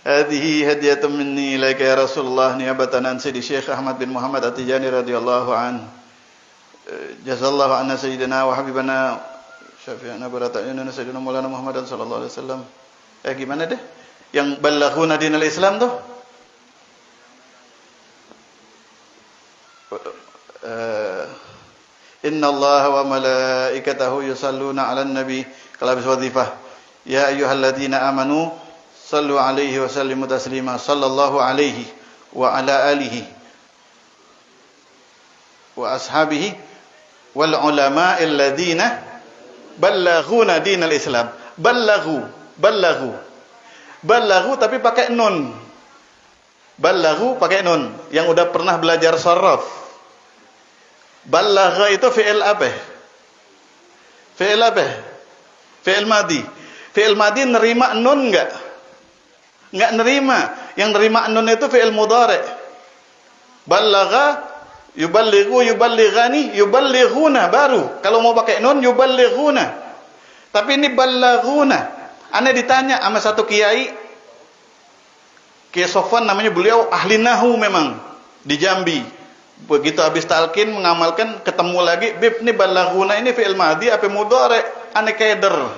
S1: Hadhihi hadiyatun minni ilaika ya Rasulullah niyabatan an Sayyidi Syekh Ahmad bin Muhammad At-Tijani radhiyallahu an. Jazallahu anna sayyidina wa habibana syafi'ana barata'ina sayyidina Maulana Muhammadan sallallahu alaihi wasallam. Gimana deh? Yang ballaghuna dinal Islam tuh? Inna Allah wa malaikatahu yusalluna 'alan nabi. Kalau habis wazifah, ya ayyuhalladzina amanu sallu 'alaihi wa sallimu taslima. Sallallahu 'alaihi wa 'ala alihi wa ashabihi wal ulama'il ladzina ballaghuna dinal Islam. Ballaghu tapi pakai nun. Ballaghu pakai nun. Yang udah pernah belajar sharaf. Ballagha itu fi'il apa? Fi'il apa? Fi'il madhi. Fi'il madhi nerima nun enggak? Enggak nerima. Yang nerima nun itu fi'il mudhari'. Ballagha, yuballighu, yuballighani, yuballighuna baru. Kalau mau pakai nun yuballighuna. Tapi ini ballaghuna. Aneh ditanya sama satu kiai. Kiai Sofwan namanya, beliau ahli nahu memang di Jambi. Begitu habis talqin mengamalkan, ketemu lagi, bib, ini balaghuna ini fi'il madhi apa mudhari? Aneh keder.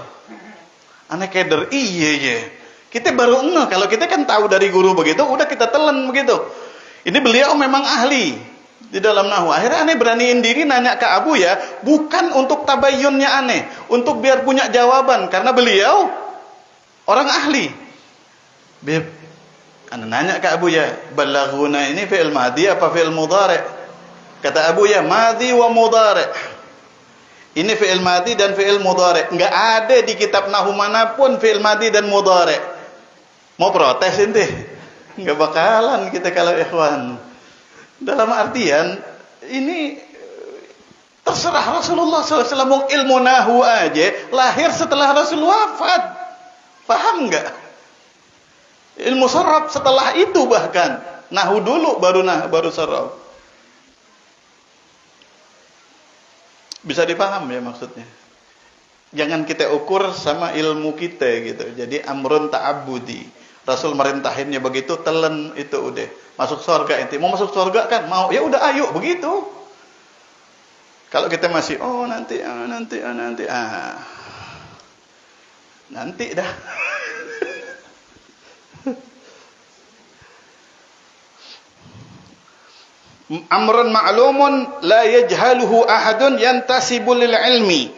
S1: Iya. Kita baru ngeh, kalau kita kan tahu dari guru begitu, udah kita telan begitu. Ini beliau memang ahli di dalam nahu. Akhirnya aneh beraniin diri nanya ke Abu ya, bukan untuk tabayyunnya aneh, untuk biar punya jawaban, karena beliau orang ahli. Bib, aneh nanya ke Abu ya, balaghuna ini fi'il madhi apa fi'il mudhari? Kata Abu ya, madhi wa mudhari. Ini fi'il madhi dan fi'il mudhari. Enggak ada di kitab nahwu manapun fi'il madhi dan mudhari. Mau protes ente? Enggak bakalan kita kalau ikhwan. Dalam artian ini terserah Rasulullah SAW. Ilmu nahwu aja lahir setelah Rasul wafat. Paham enggak? Ilmu sharaf setelah itu bahkan. Nahwu dulu baru sharaf. Bisa dipaham ya maksudnya. Jangan kita ukur sama ilmu kita gitu. Jadi amrun ta'abbudi. Rasul merintahinnya begitu, telan itu udah. Masuk surga ente. Mau masuk surga kan? Mau. Ya udah ayo begitu. Kalau kita masih nanti dah. Amrun ma'lumun la yajhaluhu ahadun yantasibu lil ilmi.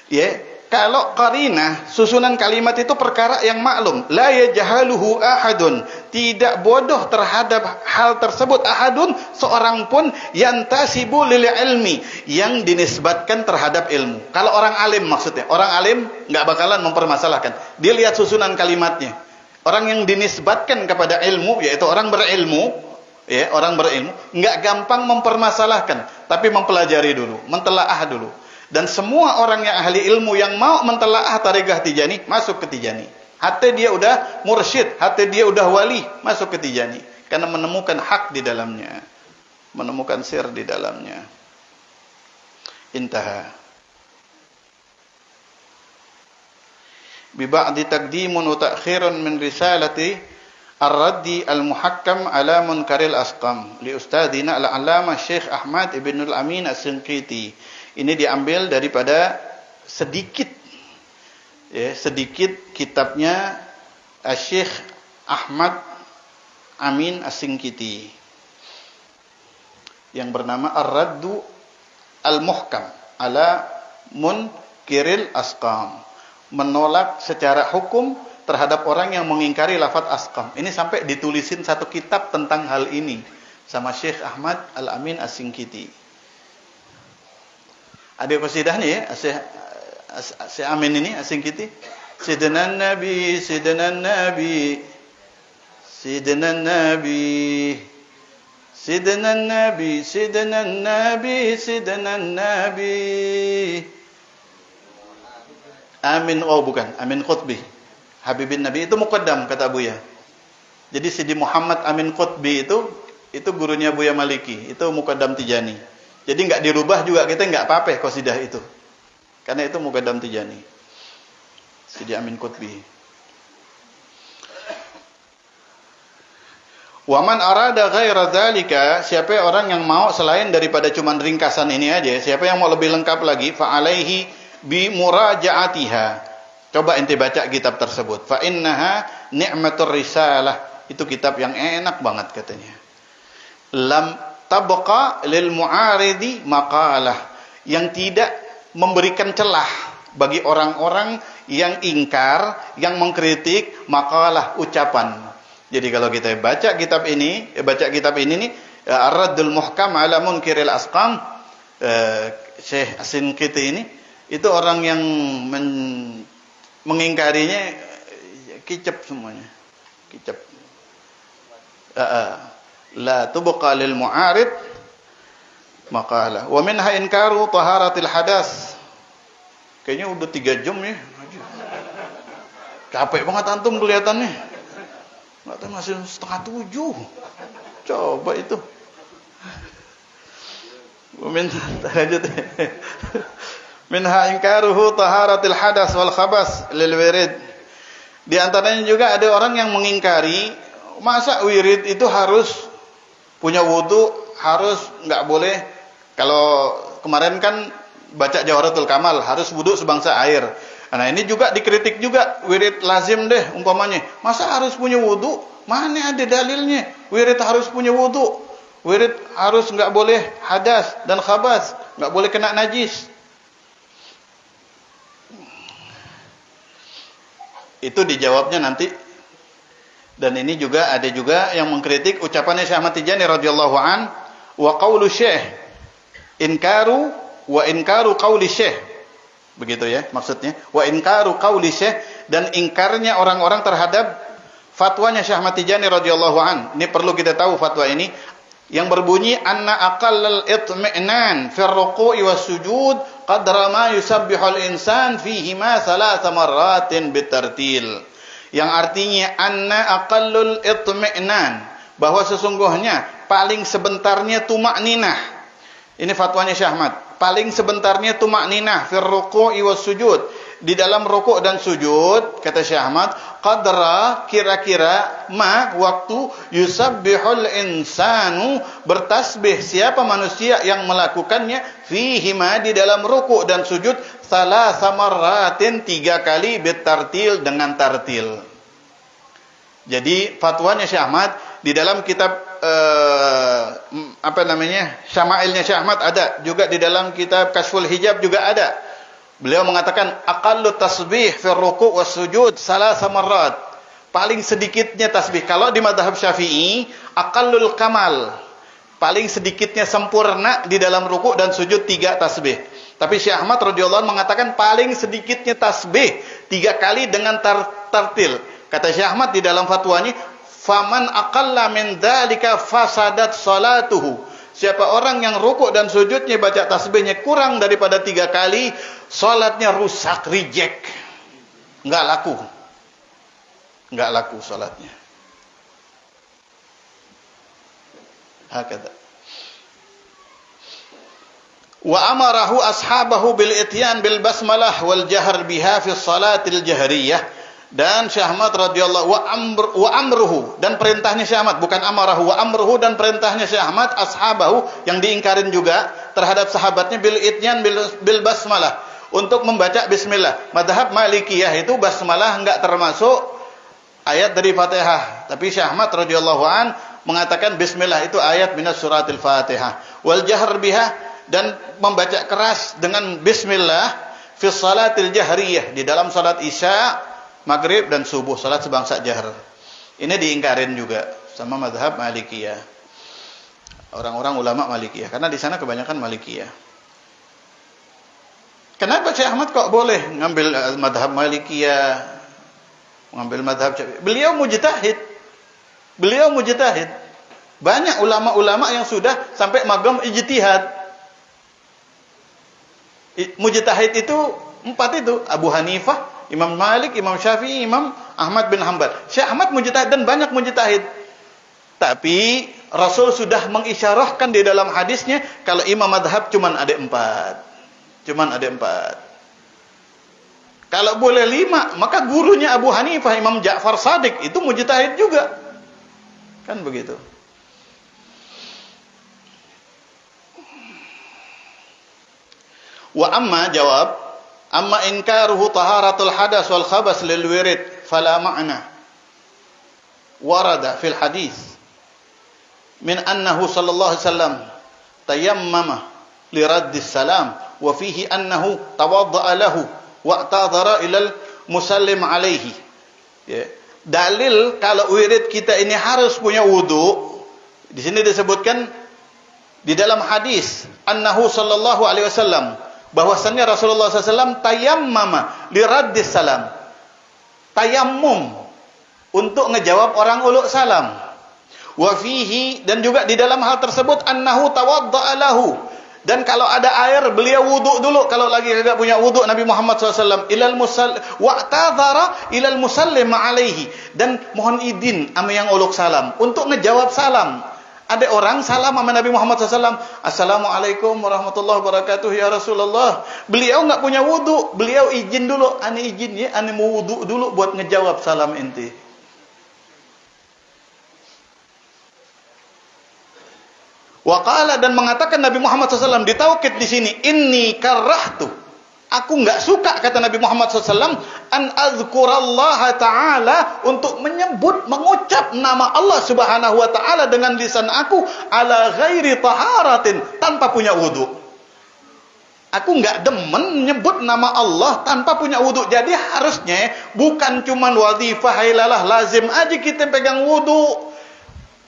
S1: Ya, kalau qarinah susunan kalimat itu perkara yang maklum, la yajhaluhu ahadun, tidak bodoh terhadap hal tersebut ahadun, seorang pun yantasibu lil ilmi, yang dinisbatkan terhadap ilmu. Kalau orang alim maksudnya, orang alim enggak bakalan mempermasalahkan. Dia lihat susunan kalimatnya. Orang yang dinisbatkan kepada ilmu yaitu orang berilmu. Ya, orang berilmu enggak gampang mempermasalahkan, tapi mempelajari dulu, mentelaah dulu. Dan semua orang yang ahli ilmu yang mau mentelaah Thariqah Tijani masuk ke Tijani. Hatta dia udah mursyid, hatta dia udah wali, masuk ke Tijani karena menemukan hak di dalamnya, menemukan sir di dalamnya. Intaha. Bi ba'di taqdimun wa ta'khirun min risalati Ar-Raddi Al-Muhakkam ala Munkaril Asqam li Ustadina Al-Allamah Syekh Ahmad Ibnul Amin As-Sinqiti. Ini diambil daripada sedikit kitabnya Syekh Ahmad Amin As-Sinqiti yang bernama Ar-Raddu Al-Muhkam ala Munkiril Asqam, menolak secara hukum terhadap orang yang mengingkari lafaz asqam. Ini sampai ditulisin satu kitab tentang hal ini sama Syekh Ahmad Al-Amin As-Sinqiti. Ada qasidahnya ya, Syekh Amin ini As-Sinqiti. Sidana Nabi, Sidana Nabi, Sidana Nabi, Sidana Nabi, Sidana Nabi, Sidana Nabi. Amin, oh bukan, Amin Qutbi. Habibin Nabi itu muqaddam kata Buya. Jadi Sidi Muhammad Amin Qutbi itu gurunya Buya Maliki, itu muqaddam Tijani. Jadi enggak dirubah juga, kita enggak apa-apa qasidah itu. Karena itu muqaddam Tijani. Sidi Amin Qutbi. Waman arada ghaira dzalika, siapa orang yang mau selain daripada cuman ringkasan ini aja, siapa yang mau lebih lengkap lagi, fa alaihi bi murajaatiha. Coba ente baca kitab tersebut. Fa innaha ni'matur risalah. Itu kitab yang enak banget katanya. Lam tabqa lil mu'aridi maqalah, yang tidak memberikan celah bagi orang-orang yang ingkar, yang mengkritik maqalah, ucapan. Jadi kalau kita baca kitab ini nih, Ar-Raddul Muhkam ala Munkiril Asqam, Syekh As-Sinqiti ini, itu orang yang mengingkarinya kicap semuanya. Kicap. La tubqa lil mu'arid maqalah. Wa minha inkaru taharatil hadas. Kayaknya udah 3 jam nih. Capek banget antum kelihatannya. Nggak tahu masih 6:30. Coba itu. Minha inkaruhu taharatil hadas wal khabas lil wirid. Di antaranya juga ada orang yang mengingkari, masa wirid itu harus punya wudu, harus nggak boleh. Kalau kemarin kan baca Jawharatul Kamal harus wudu sebangsa air. Nah ini juga dikritik juga, wirid lazim deh umpamanya. Masa harus punya wudu? Mana ada dalilnya? Wirid harus punya wudu. Wirid harus nggak boleh hadas dan khabas, nggak boleh kena najis. Itu dijawabnya nanti. Dan ini juga ada juga yang mengkritik ucapannya Syekh Ahmad Tijani radhiyallahu an, wa qaulu syekh inkaru wa inkaru qauli syekh. Begitu ya maksudnya. Wa inkaru qauli syekh, dan ingkarnya orang-orang terhadap fatwanya Syekh Ahmad Tijani radhiyallahu an. Ini perlu kita tahu fatwa ini yang berbunyi anna aqallal itmi'nan fi ar-ruku'i was-sujud qadra ma yusabbihul insan fihi ma thalatha marratin bitartil. Yang artinya anna aqallul itmi'nan, bahwa sesungguhnya paling sebentarnya tumakninah. Ini fatwanya Syekh Ahmad. Paling sebentarnya tumakninah fir ruku'i was sujud, di dalam rukuk dan sujud, kata Syekh Ahmad, qadra, kira-kira ma, waktu yusabbihul insanu, bertasbih siapa manusia yang melakukannya, fihi ma, di dalam rukuk dan sujud, thalatha marratin, 3 kali, bitartil, dengan tartil. Jadi fatwanya Syekh Ahmad di dalam kitab Syama'ilnya Syekh Ahmad ada, juga di dalam kitab Kashful Hijab juga ada. Beliau mengatakan aqallu tasbih fi ruku' was sujud salasa marrat. Paling sedikitnya tasbih kalau di mazhab Syafi'i aqallul kamal. Paling sedikitnya sempurna di dalam ruku' dan sujud 3 tasbih. Tapi Syekh Ahmad radhiyallahu anhu mengatakan paling sedikitnya tasbih 3 kali dengan tartil. Kata Syekh Ahmad di dalam fatwanya, faman aqalla min dzalika fasadat salatuhu. Siapa orang yang rukuk dan sujudnya baca tasbihnya kurang daripada 3 kali, salatnya rusak, reject. Enggak laku. Enggak laku salatnya. Hakata. Wa amarahu ashabahu bil ityan bil basmalah wal jahr biha fi salatil jahriyah. Dan Syekh Ahmad radhiyallahu wa amruhu, dan perintahnya Syekh Ahmad, bukan amarahu, wa amruhu, dan perintahnya Syekh Ahmad ashabahu, yang diingkarin juga terhadap sahabatnya, bil ityan bil basmalah, untuk membaca bismillah. Mazhab Malikiyah itu basmalah enggak termasuk ayat dari Fatihah, tapi Syekh Ahmad radhiyallahu an mengatakan bismillah itu ayat minas suratil Fatihah. Wal jahr biha, dan membaca keras dengan bismillah fi salatil jahriyah, di dalam salat Isya, Maghrib dan subuh, salat sebangsa jahr. Ini diingkarin juga sama mazhab Malikiyah. Orang-orang ulama Malikiyah, karena di sana kebanyakan Malikiyah. Kenapa Syekh Ahmad kok boleh ngambil mazhab Malikiyah, ngambil mazhab Syafi'i? Beliau mujtahid. Banyak ulama-ulama yang sudah sampai maqam ijtihad. Mujtahid itu Empat itu, Abu Hanifah, Imam Malik, Imam Syafi'i, Imam Ahmad bin Hanbal. Syekh Ahmad mujtahid dan banyak mujtahid. Tapi Rasul sudah mengisyarahkan di dalam hadisnya kalau imam madhab cuman ada 4. Cuman ada 4. Kalau boleh 5, maka gurunya Abu Hanifah, Imam Ja'far Shadiq, itu mujtahid juga. Kan begitu. Wa amma jawab, amma inkaruhu taharatul hadas wal khabas lil wirid fala ma'na warada fil hadis min annahu sallallahu alaihi wasallam tayammama li raddis salam wa fihi annahu tawadda'a lahu wa ta'dhara ilal musallim alaihi. Ya. Dalil kalau wirid kita ini harus punya wudu, di sini disebutkan di dalam hadis annahu sallallahu alaihi wasallam, bahwasannya Rasulullah SAW tayammama li raddis salam, tayammum untuk ngejawab orang uluk salam. Wa fihi, dan juga di dalam hal tersebut annahu tawadda'a lahu, dan kalau ada air beliau wudu dulu kalau lagi tidak punya wudu Nabi Muhammad SAW, ilal musall wa ta'dhara ilal musallim alaihi, dan mohon izin sama yang uluk salam untuk ngejawab salam. Ada orang salam sama Nabi Muhammad SAW, Assalamualaikum warahmatullahi wabarakatuh ya Rasulullah. Beliau nggak punya wudu, beliau izin dulu, ane izin ya, ane mau wudu dulu buat ngejawab salam ente. Waqala, dan mengatakan Nabi Muhammad SAW ditaukid di sini, inni karahtu, aku nggak suka, kata Nabi Muhammad SAW, an azkurallaha ta'ala, untuk menyebut, mengucap nama Allah Subhanahu wa ta'ala dengan lisan aku, ala ghairi taharatin, tanpa punya wudu. Aku nggak demen menyebut nama Allah tanpa punya wudu. Jadi harusnya bukan cuman wadhifah, hailalah, lazim aja kita pegang wudu,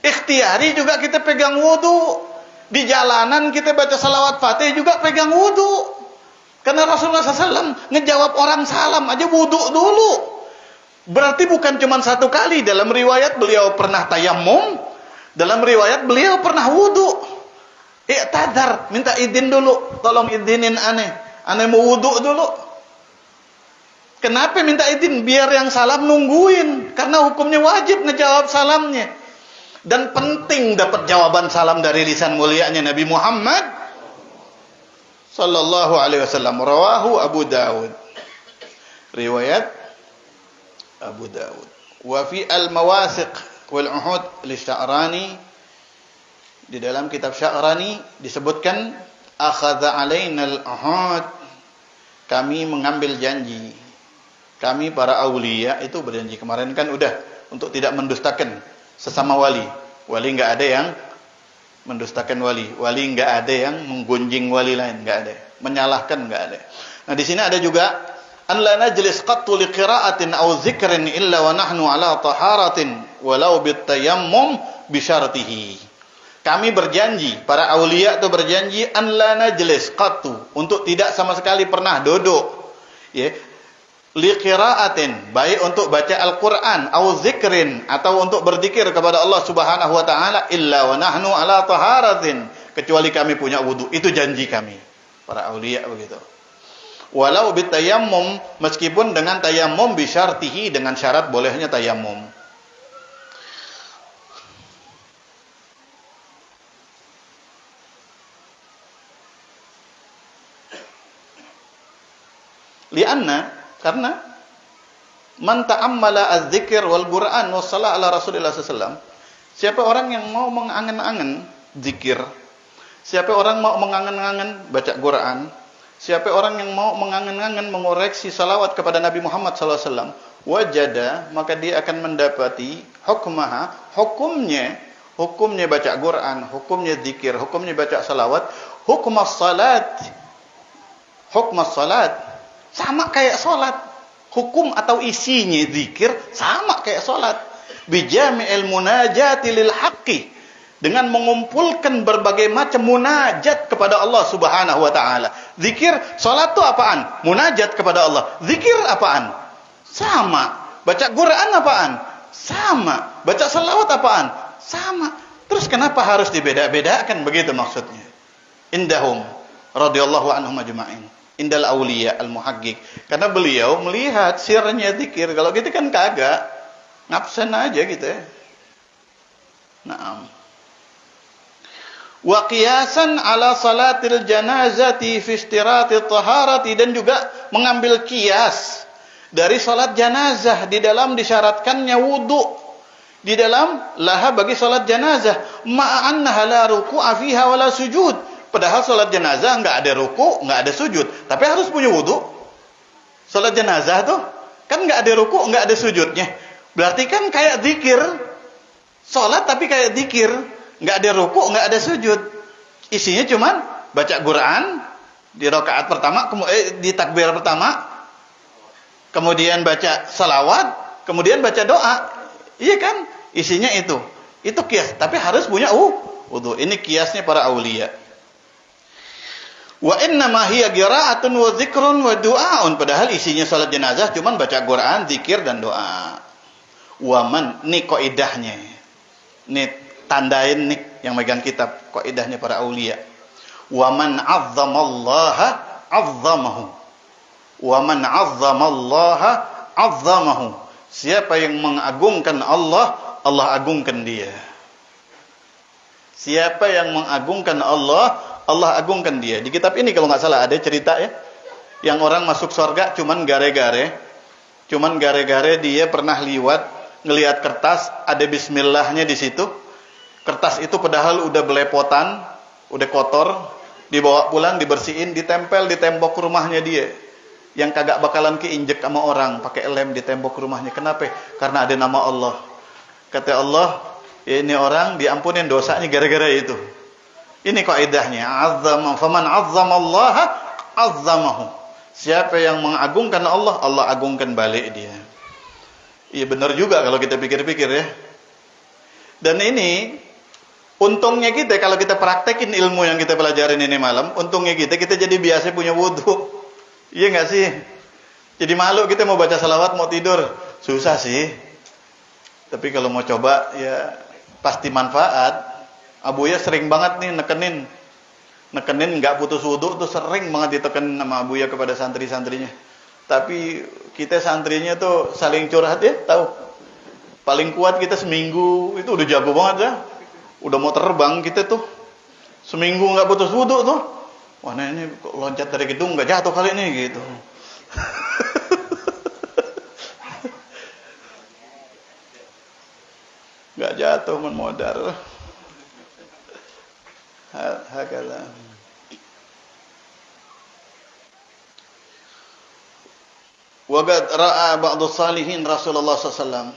S1: ikhtiari juga kita pegang wudu, di jalanan kita baca salawat fatih juga pegang wudu. Karena Rasulullah SAW ngejawab orang salam aja wudu dulu. Berarti bukan cuma satu kali. Dalam riwayat beliau pernah tayammum, dalam riwayat beliau pernah wudu. I'tadhar, minta izin dulu, tolong izinin ane mau wudu dulu. Kenapa minta izin? Biar yang salam nungguin, karena hukumnya wajib ngejawab salamnya. Dan penting dapat jawaban salam dari lisan mulianya Nabi Muhammad sallallahu alaihi wasallam. Rawahu Abu Dawud. Riwayat Abu Dawud. Wa fi al-mawasiq wal uhud li Sya'rani, di dalam kitab Sya'rani disebutkan akhadha alaina al-uhud, kami mengambil janji, kami para aulia itu berjanji. Kemarin kan udah untuk tidak mendustakan sesama wali. Wali enggak ada yang mendustakan wali. Wali enggak ada yang menggunjing wali lain, enggak ada. Menyalahkan enggak ada. Nah, di sini ada juga an la najlis qattu li qira'atin aw dzikrin illa wa nahnu ala taharatin walau bitayammum bi syartihi. Kami berjanji, para aulia itu berjanji an la najlis qattu, untuk tidak sama sekali pernah duduk, ya, liqiraatin, baik untuk baca Al-Quran, au zikrin, atau untuk berzikir kepada Allah Subhanahu wa taala, illa wa nahnu ala taharatin, kecuali kami punya wudu. Itu janji kami para aulia begitu. Walau bitayammum, meskipun dengan tayammum bi syartihi, dengan syarat bolehnya tayammum. Lianna, karena man ta'ammala az-zikr wal Qur'an wa shalah ala Rasulillah sallallahu, siapa orang yang mau mengangen-angen zikir, siapa orang mau mengangen-angen baca Quran, siapa orang yang mau mengangen-angen mengoreksi salawat kepada Nabi Muhammad sallallahu alaihi wasallam, wajada, maka dia akan mendapati hukmaha, hukumnya baca Quran, hukumnya zikir, hukumnya baca salawat, hukmas salat, sama kayak salat. Hukum atau isinya zikir sama kayak salat. Bijami'il munajati lil haqqi, dengan mengumpulkan berbagai macam munajat kepada Allah Subhanahu wa taala. Zikir, salat itu apaan? Munajat kepada Allah. Zikir apaan? Sama. Baca Quran apaan? Sama. Baca salawat apaan? Sama. Terus kenapa harus dibeda-bedakan? Begitu maksudnya. Indahum radhiyallahu anhum ajma'in. indal auliya al-muhaqqiq. Karena beliau melihat sirnya zikir. Kalau kita kan kagak, ngabsen aja gitu ya. Naam. Wa qiyasan ala salatil janazati fi istirati taharati, dan juga mengambil kias dari salat janazah di dalam disyaratkannya wudu, di dalam laha bagi salat janazah, ma'annaha la ruku'a fiha wala sujud. Padahal salat jenazah enggak ada ruku, enggak ada sujud, tapi harus punya wudu. Salat jenazah tuh kan enggak ada ruku, enggak ada sujudnya. Berarti kan kayak zikir. Salat tapi kayak zikir, enggak ada ruku, enggak ada sujud. Isinya cuman baca Quran di rakaat pertama, di takbir pertama, kemudian baca salawat, kemudian baca doa. Iya kan? Isinya itu. Itu kias, tapi harus punya wudu. Ini kiasnya para aulia. Wa inna ma hiya qira'atun wa dzikrun wa du'aun. Padahal isinya salat jenazah cuman baca Quran, zikir dan doa. Wa man, ini kaidahnya. Ini tandain nih yang megang kitab, kaidahnya para aulia. Wa man 'azzamallaha 'azzamahu. Wa man 'azzamallaha 'azzamahu. Siapa yang mengagungkan Allah, Allah agungkan dia. Siapa yang mengagungkan Allah, Allah agungkan dia. Di kitab ini kalau nggak salah ada cerita ya, yang orang masuk surga cuman gare-gare dia pernah ngelihat kertas ada bismillahnya di situ. Kertas itu padahal udah belepotan, udah kotor, dibawa pulang dibersihin, ditempel di tembok rumahnya dia. Yang kagak bakalan keinjek sama orang, pakai lem di tembok rumahnya. Kenapa? Karena ada nama Allah. Kata Allah, ini orang diampunin dosanya gara-gara itu. Ini kaidahnya, faman 'azzamallaha 'azzamahu. Siapa yang mengagungkan Allah, Allah agungkan balik dia. Iya benar juga kalau kita pikir-pikir ya. Dan ini untungnya kita kalau kita praktekin ilmu yang kita pelajarin ini malam, untungnya kita jadi biasa punya wudu. Iya enggak sih? Jadi malu kita mau baca salawat, mau tidur, susah sih. Tapi kalau mau coba ya pasti manfaat. Abuya sering banget nih nekenin nggak putus wudu tuh sering banget ditekan sama Abuya kepada santri-santrinya. Tapi kita santrinya tuh saling curhat ya, tahu. Paling kuat kita seminggu itu udah jago banget ya. Udah mau terbang kita tuh. Seminggu nggak putus wudu tuh. Wah, nah ini loncat dari gedung nggak jatuh kali ini gitu. Nggak jatuh modal. Hakala. Wa qad ra'a ba'du salihin Rasulullah SAW.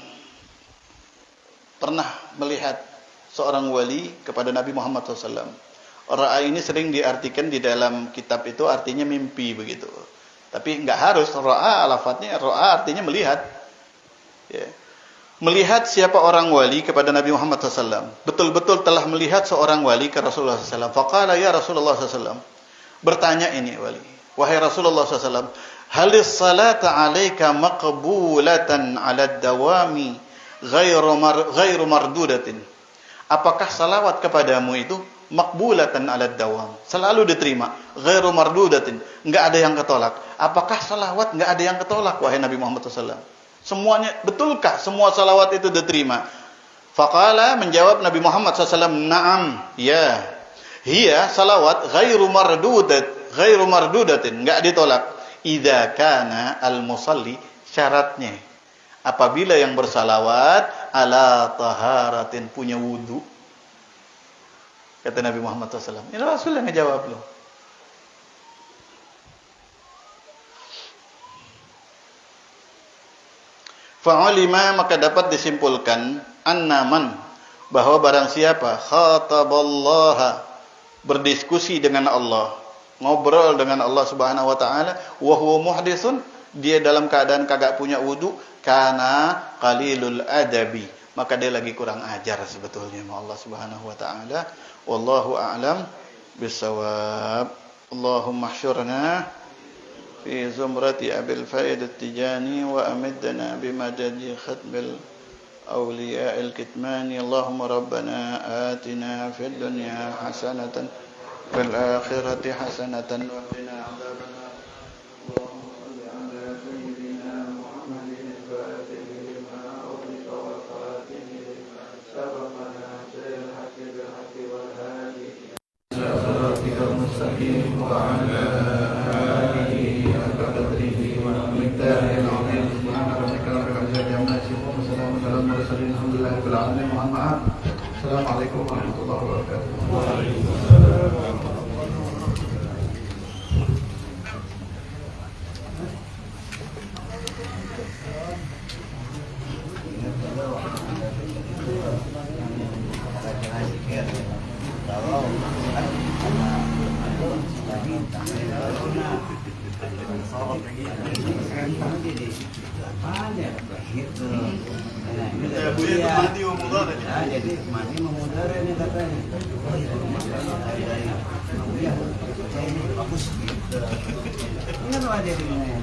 S1: Pernah melihat seorang wali kepada Nabi Muhammad SAW. Ra'a ini sering diartikan di dalam kitab itu artinya mimpi begitu. Tapi enggak harus ra'a, lafadznya ra'a artinya melihat. Ya. Melihat siapa orang wali kepada Nabi Muhammad SAW. Betul-betul telah melihat seorang wali ke Rasulullah SAW. Faqala ya Rasulullah SAW. Bertanya ini wali. Wahai Rasulullah SAW. Halis salata alaika maqbulatan ala dawami ghairu mardudatin. Apakah salawat kepadamu itu maqbulatan ala dawam. Selalu diterima. Ghairu mardudatin. Enggak ada yang ketolak. Apakah salawat enggak ada yang ketolak wahai Nabi Muhammad SAW? Semuanya, betulkah semua salawat itu diterima? Faqala, menjawab Nabi Muhammad SAW, na'am, ya. Hiya salawat ghairu mardudatin, enggak ditolak. Idza kana al-musalli, syaratnya apabila yang bersalawat ala taharatin, punya wudu. Kata Nabi Muhammad SAW. Ini Rasul yang ngejawab loh. Fa'ulima, maka dapat disimpulkan annaman, bahwa barang siapa khataballaha, berdiskusi dengan Allah, ngobrol dengan Allah Subhanahu wa taala, wa huwa muhditsun, dia dalam keadaan kagak punya wudu, kana qalilul adabi, maka dia lagi kurang ajar sebetulnya sama Allah Subhanahu wa taala. Wallahu a'lam bissawab. Allahumma ihsyurna في زمرة أبي الفائد التجاني وأمدنا بمدد ختم الأولياء الكتماني. اللهم ربنا آتنا في الدنيا حسنة وفي الآخرة حسنة وقنا عذاب النار. وعلى آله حق قدره ومقداره العظيم سبحان ربك رب العزة عما يصفون وسلام على المرسلين الحمد لله رب العالمين. Mohon maaf. Assalamualaikum warahmatullahi wabarakatuh.
S2: Jadi mati memudara ini katanya. Bagus gitu. Ini apa jadinya?